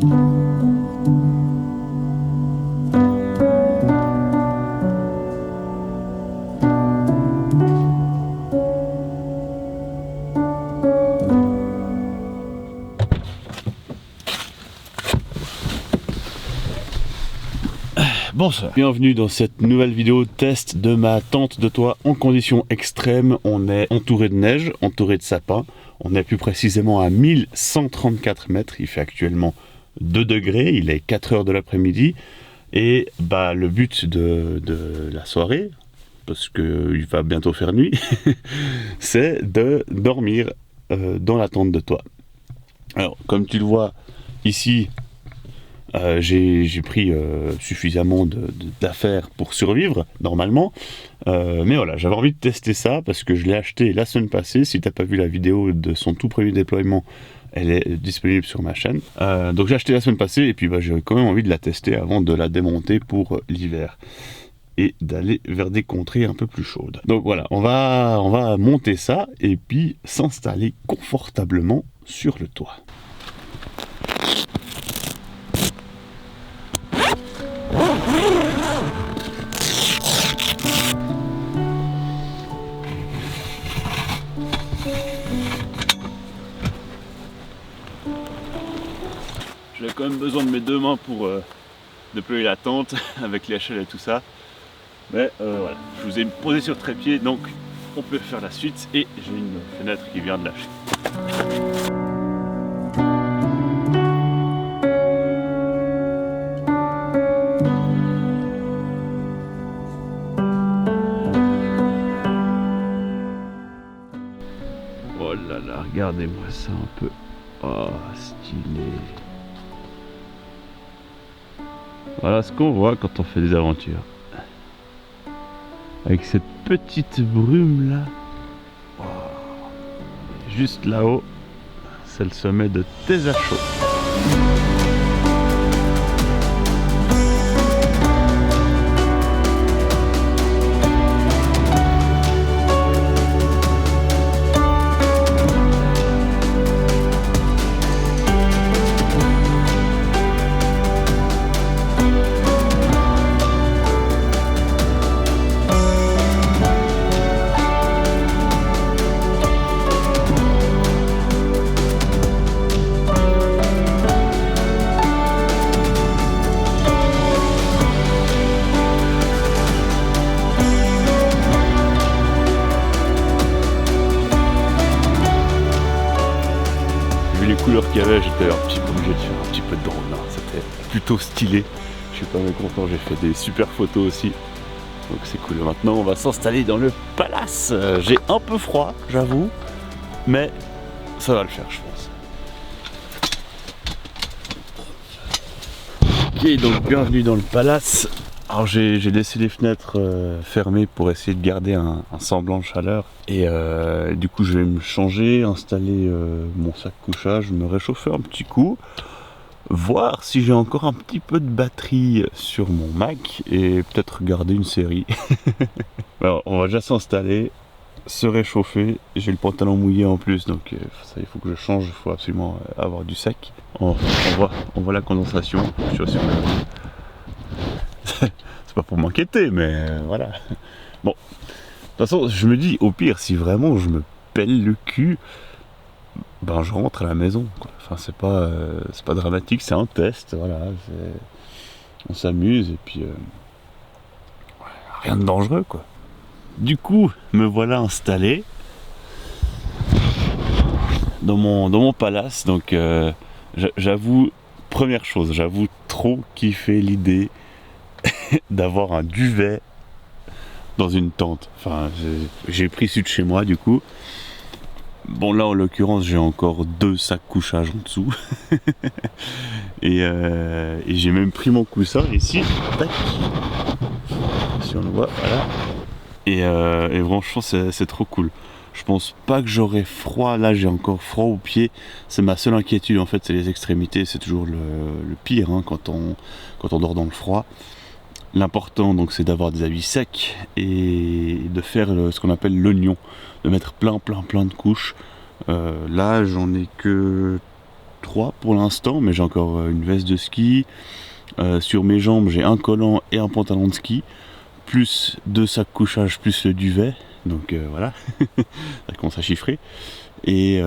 Bonsoir, bienvenue dans cette nouvelle vidéo test de ma tente de toit en conditions extrêmes. On est entouré de neige, entouré de sapins. On est plus précisément à 1134 mètres. Il fait actuellement 2 degrés, il est 4 heures de l'après-midi. Et le but de la soirée, parce qu'il va bientôt faire nuit, c'est de dormir dans la tente de toit. Alors, comme tu le vois ici, j'ai pris suffisamment d'affaires pour survivre normalement, mais voilà, j'avais envie de tester ça parce que je l'ai acheté la semaine passée. Si t'as pas vu la vidéo de son tout premier déploiement, elle est disponible sur ma chaîne. Donc j'ai acheté la semaine passée et puis j'ai quand même envie de la tester avant de la démonter pour l'hiver et d'aller vers des contrées un peu plus chaudes. Donc voilà, on va monter ça et puis s'installer confortablement sur le toit. J'ai quand même besoin de mes 2 mains pour déployer la tente avec l'échelle et tout ça. Mais voilà, je vous ai posé sur trépied, donc on peut faire la suite. Et j'ai une fenêtre qui vient de lâcher. Oh là là, regardez-moi ça un peu. Oh, stylé. Voilà ce qu'on voit quand on fait des aventures. Avec cette petite brume là. Oh. Juste là-haut, c'est le sommet de Tesacho. Les couleurs qu'il y avait, j'étais un petit peu obligé de faire un petit peu de drone, hein. C'était plutôt stylé. Je suis pas mal content, j'ai fait des super photos aussi. Donc c'est cool. Maintenant on va s'installer dans le palace. J'ai un peu froid, j'avoue, mais ça va le faire, je pense. Ok, donc bienvenue dans le palace. Alors j'ai laissé les fenêtres fermées pour essayer de garder un semblant de chaleur. Et du coup je vais me changer, installer mon sac couchage, me réchauffer un petit coup, voir si j'ai encore un petit peu de batterie sur mon Mac et peut-être regarder une série. Alors on va déjà s'installer, se réchauffer. J'ai le pantalon mouillé en plus, donc ça, il faut que je change, il faut absolument avoir du sec. On voit la condensation, je suis sûr. C'est pas pour m'inquiéter, mais voilà. Bon, de toute façon, je me dis, au pire, si vraiment je me pèle le cul, ben je rentre à la maison, quoi. Enfin, c'est pas dramatique, c'est un test, voilà. On s'amuse et puis rien de dangereux, quoi. Du coup, me voilà installé dans mon palace. Donc, j'avoue, première chose, j'avoue trop kiffer l'idée d'avoir un duvet dans une tente. Enfin, j'ai pris celui de chez moi du coup. Bon là en l'occurrence j'ai encore 2 sacs couchage en dessous. et j'ai même pris mon coussin ici. Tac. Si on le voit, voilà. Et franchement c'est trop cool. Je pense pas que j'aurai froid. Là j'ai encore froid aux pieds. C'est ma seule inquiétude en fait, c'est les extrémités. C'est toujours le pire hein, quand on dort dans le froid. L'important donc c'est d'avoir des habits secs et de faire ce qu'on appelle l'oignon, de mettre plein de couches. Là j'en ai que 3 pour l'instant, mais j'ai encore une veste de ski. Sur mes jambes, j'ai un collant et un pantalon de ski, plus 2 sacs couchage, plus le duvet. Donc voilà, ça commence à chiffrer. Et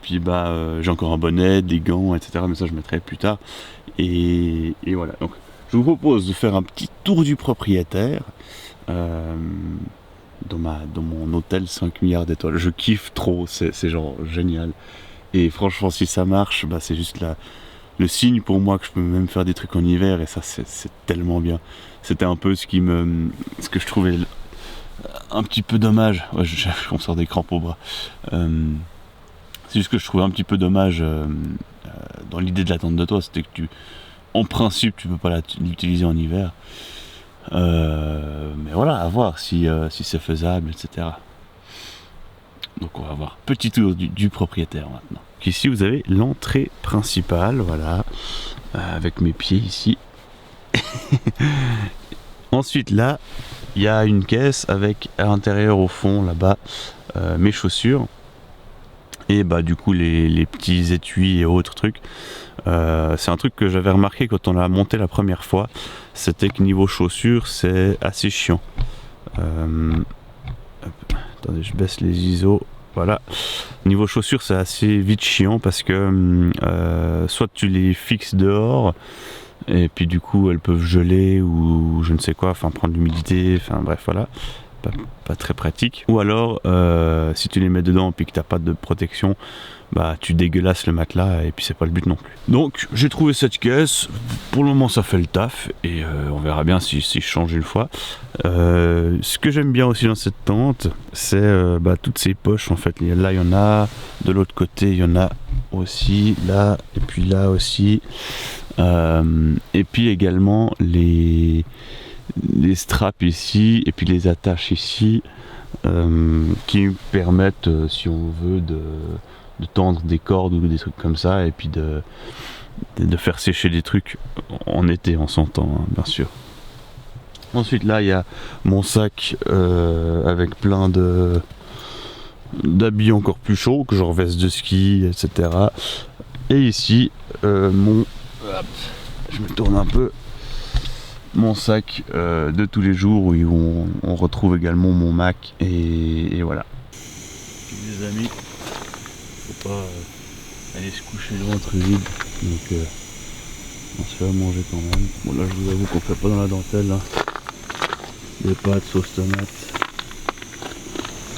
puis j'ai encore un bonnet, des gants, etc. Mais ça je mettrai plus tard. Et voilà. Donc je vous propose de faire un petit tour du propriétaire dans mon hôtel 5 milliards d'étoiles. Je kiffe trop, c'est genre génial. Et franchement, si ça marche, c'est juste le signe pour moi que je peux même faire des trucs en hiver. Et ça, c'est tellement bien. C'était un peu ce que je trouvais un petit peu dommage. Ouais, on sort des crampes au bras. C'est juste que je trouvais un petit peu dommage dans l'idée de la tente de toit, c'était que en principe, tu peux pas l'utiliser en hiver. Mais voilà, à voir si c'est faisable, etc. Donc on va voir. Petit tour du propriétaire maintenant. Donc ici vous avez l'entrée principale, voilà, avec mes pieds ici. Ensuite là, il y a une caisse avec à l'intérieur au fond là-bas mes chaussures. Et du coup les petits étuis et autres trucs. C'est un truc que j'avais remarqué quand on l'a monté la première fois, c'était que niveau chaussures c'est assez chiant. Attendez, je baisse les ISO. Voilà. Niveau chaussures c'est assez vite chiant parce que soit tu les fixes dehors et puis du coup elles peuvent geler ou je ne sais quoi, enfin prendre l'humidité, enfin bref voilà. Pas très pratique. Ou alors si tu les mets dedans et que t'as pas de protection, tu dégueulasses le matelas et puis c'est pas le but non plus. Donc j'ai trouvé cette caisse, pour le moment ça fait le taf et on verra bien si je change une fois. Ce que j'aime bien aussi dans cette tente, c'est toutes ces poches en fait. Là il y en a, de l'autre côté il y en a aussi, là et puis là aussi. Et puis également les straps ici et puis les attaches ici qui permettent si on veut de tendre des cordes ou des trucs comme ça et puis de faire sécher des trucs en été en s'entend hein, bien sûr. Ensuite là il y a mon sac avec plein d'habits encore plus chauds, que genre veste de ski, etc. Et ici je me tourne un peu, mon sac de tous les jours où on retrouve également mon Mac et voilà. Les amis, faut pas aller se coucher le ventre vide, donc on se fait à manger quand même. Bon là je vous avoue qu'on fait pas dans la dentelle, hein. Des pâtes, sauce tomate,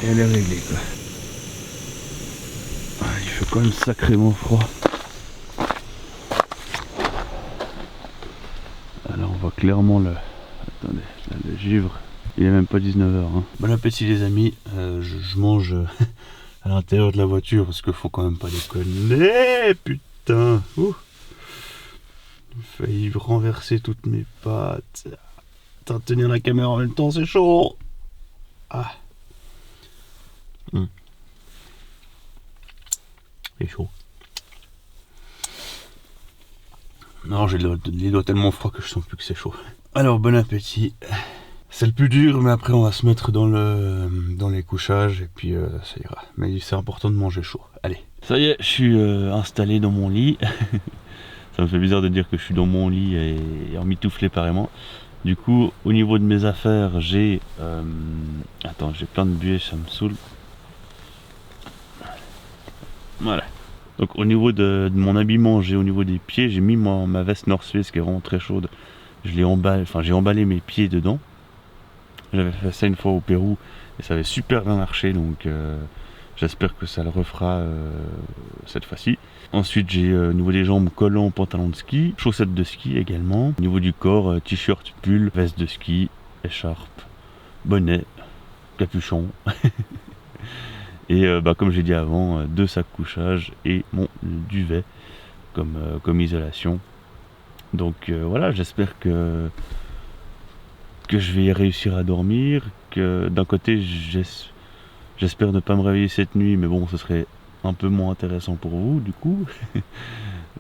et elle est réglée quoi. Il fait quand même sacrément froid. Alors on voit clairement attendez, là, le givre. Il est même pas 19h. Hein. Bon appétit les amis, je mange à l'intérieur de la voiture parce qu'il faut quand même pas déconner. Putain, j'ai failli renverser toutes mes pâtes. Attends, tenir la caméra en même temps c'est chaud. Ah. C'est chaud. Non, j'ai les doigts tellement froids que je sens plus que c'est chaud. Alors bon appétit. C'est le plus dur, mais après on va se mettre dans les couchages et puis ça ira. Mais c'est important de manger chaud. Allez. Ça y est, je suis installé dans mon lit. Ça me fait bizarre de dire que je suis dans mon lit et emmitouflé pareillement. Du coup, au niveau de mes affaires, j'ai... Attends, j'ai plein de buées, ça me saoule. Voilà. Donc au niveau de mon habillement, au niveau des pieds, j'ai mis ma veste North Face qui est vraiment très chaude. J'ai emballé mes pieds dedans. J'avais fait ça une fois au Pérou et ça avait super bien marché, donc j'espère que ça le refera cette fois-ci. Ensuite j'ai au niveau des jambes collant, pantalon de ski, chaussettes de ski également. Au niveau du corps, t-shirt, pull, veste de ski, écharpe, bonnet, capuchon. Et comme j'ai dit avant, 2 sacs couchage et mon duvet comme isolation. Donc voilà, j'espère que je vais réussir à dormir, que d'un côté j'espère ne pas me réveiller cette nuit, mais bon ce serait un peu moins intéressant pour vous du coup,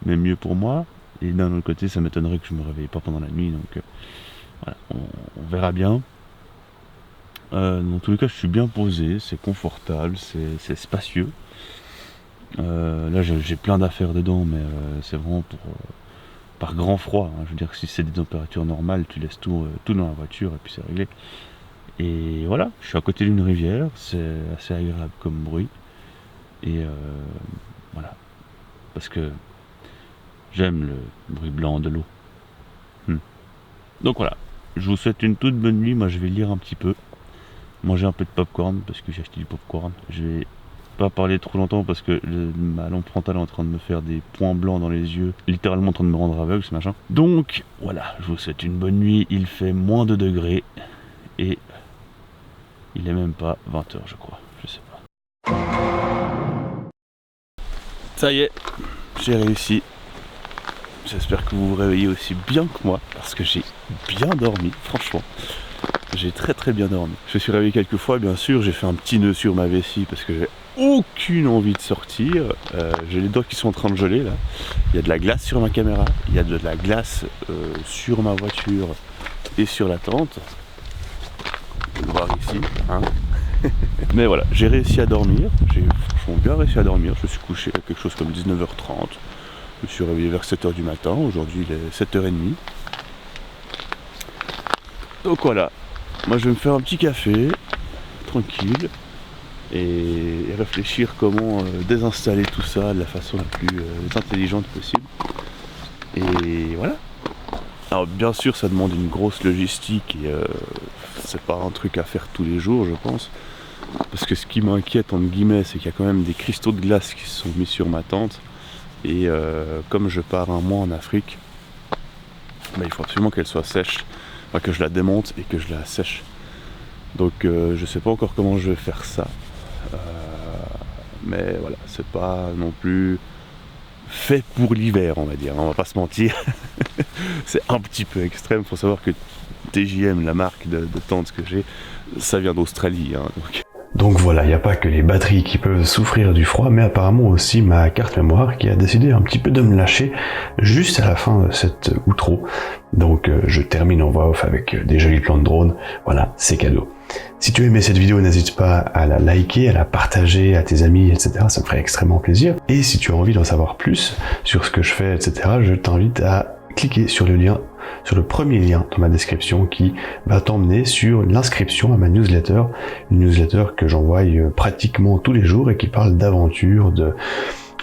mais mieux pour moi, et d'un autre côté ça m'étonnerait que je me réveille pas pendant la nuit, donc voilà, on verra bien. Dans tous les cas je suis bien posé, c'est confortable, c'est spacieux, Là j'ai plein d'affaires dedans, mais c'est vraiment pour par grand froid, hein. Je veux dire que si c'est des températures normales, tu laisses tout dans la voiture et puis c'est réglé. Et voilà, je suis à côté d'une rivière, c'est assez agréable comme bruit. Et voilà, parce que j'aime le bruit blanc de l'eau. Donc voilà, je vous souhaite une toute bonne nuit. Moi je vais lire un petit peu, manger un peu de popcorn parce que j'ai acheté du popcorn. Je vais pas parler trop longtemps parce que ma lampe frontale est en train de me faire des points blancs dans les yeux, littéralement en train de me rendre aveugle ce machin. Donc voilà, je vous souhaite une bonne nuit. Il fait moins de degrés et il est même pas 20h je crois, je sais pas. Ça y est, j'ai réussi. J'espère que vous vous réveillez aussi bien que moi, parce que j'ai bien dormi, franchement. J'ai très bien dormi. Je me suis réveillé quelques fois, bien sûr, j'ai fait un petit nœud sur ma vessie parce que j'ai aucune envie de sortir. J'ai les doigts qui sont en train de geler là. Il y a de la glace sur ma caméra, il y a de la glace sur ma voiture et sur la tente. Vous pouvez le voir ici, hein. Mais voilà, j'ai réussi à dormir, j'ai franchement bien réussi à dormir. Je me suis couché à quelque chose comme 19h30. Je me suis réveillé vers 7h du matin, aujourd'hui il est 7h30. Donc voilà, moi je vais me faire un petit café, tranquille, et réfléchir comment désinstaller tout ça de la façon la plus intelligente possible. Et voilà. Alors bien sûr ça demande une grosse logistique et c'est pas un truc à faire tous les jours je pense. Parce que ce qui m'inquiète entre guillemets c'est qu'il y a quand même des cristaux de glace qui se sont mis sur ma tente. Et comme je pars un mois en Afrique, il faut absolument qu'elle soit sèche, enfin, que je la démonte et que je la sèche. Donc je sais pas encore comment je vais faire ça. Mais voilà, c'est pas non plus fait pour l'hiver, on va dire, on va pas se mentir. C'est un petit peu extrême, faut savoir que TJM, la marque de tente que j'ai, ça vient d'Australie, hein, donc voilà, il n'y a pas que les batteries qui peuvent souffrir du froid, mais apparemment aussi ma carte mémoire qui a décidé un petit peu de me lâcher juste à la fin de cette outro. Donc je termine en voix off avec des jolis plans de drone. Voilà, c'est cadeau. Si tu as aimé cette vidéo, n'hésite pas à la liker, à la partager à tes amis, etc. Ça me ferait extrêmement plaisir. Et si tu as envie d'en savoir plus sur ce que je fais, etc., je t'invite à cliquer sur le lien, sur le premier lien dans ma description qui va t'emmener sur l'inscription à ma newsletter, une newsletter que j'envoie pratiquement tous les jours et qui parle d'aventure, de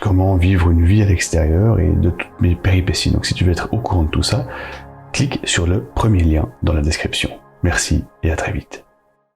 comment vivre une vie à l'extérieur et de toutes mes péripéties. Donc si tu veux être au courant de tout ça, clique sur le premier lien dans la description. Merci et à très vite.